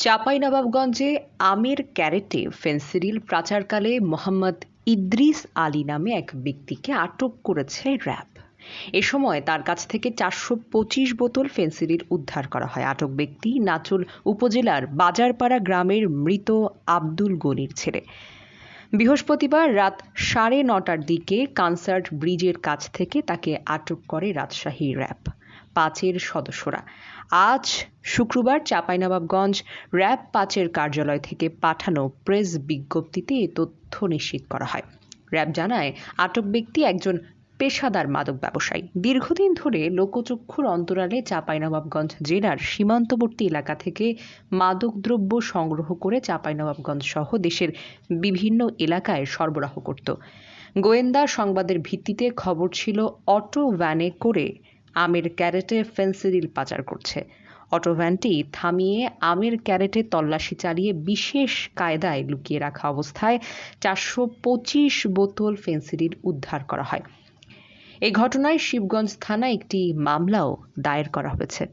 চাঁপাইনবাবগঞ্জে আমের ক্যারেটে ফেনসিডিল পাচারকালে মোহাম্মদ ইদ্রিস আলী নামে এক ব্যক্তিকে আটক করেছে র্যাব। এ সময় তার কাছ থেকে 425 বোতল ফেনসিডিল উদ্ধার করা হয়। আটক ব্যক্তি নাচুল উপজেলার বাজারপাড়া গ্রামের মৃত আব্দুল গনির ছেলে। বৃহস্পতিবার রাত 9:30টার দিকে কনসার্ট ব্রিজের কাছ থেকে তাকে আটক করে রাজশাহী র্যাব 5-এর সদস্যরা। আজ শুক্রবার চাঁপাইনবাবগঞ্জ র্যাব 5-এর কার্যালয় থেকে পাঠানো প্রেস বিজ্ঞপ্তিতে এ তথ্য নিশ্চিত করা হয়। র্যাব জানায়, আটক ব্যক্তি একজন পেশাদার মাদক ব্যবসায়ী। দীর্ঘদিন ধরে লোকচক্ষুর অন্তরালে চাঁপাইনবাবগঞ্জ জেলার সীমান্তবর্তী এলাকা থেকে মাদকদ্রব্য সংগ্রহ করে চাঁপাইনবাবগঞ্জ সহ দেশের বিভিন্ন এলাকায় সরবরাহ করত। গোয়েন্দা সংবাদের ভিত্তিতে খবর ছিল অটো ভ্যানে করে আমের ক্যারেটে ফেনসিডিল পাচার করছে। অটো ভ্যানটি থামিয়ে আমের ক্যারেটে তল্লাশি চালিয়ে বিশেষ কায়দায় লুকিয়ে রাখা অবস্থায় 425 বোতল ফেনসিডিল উদ্ধার করা হয়। এই ঘটনায় শিবগঞ্জ থানায় একটি মামলাও দায়ের করা হয়েছে।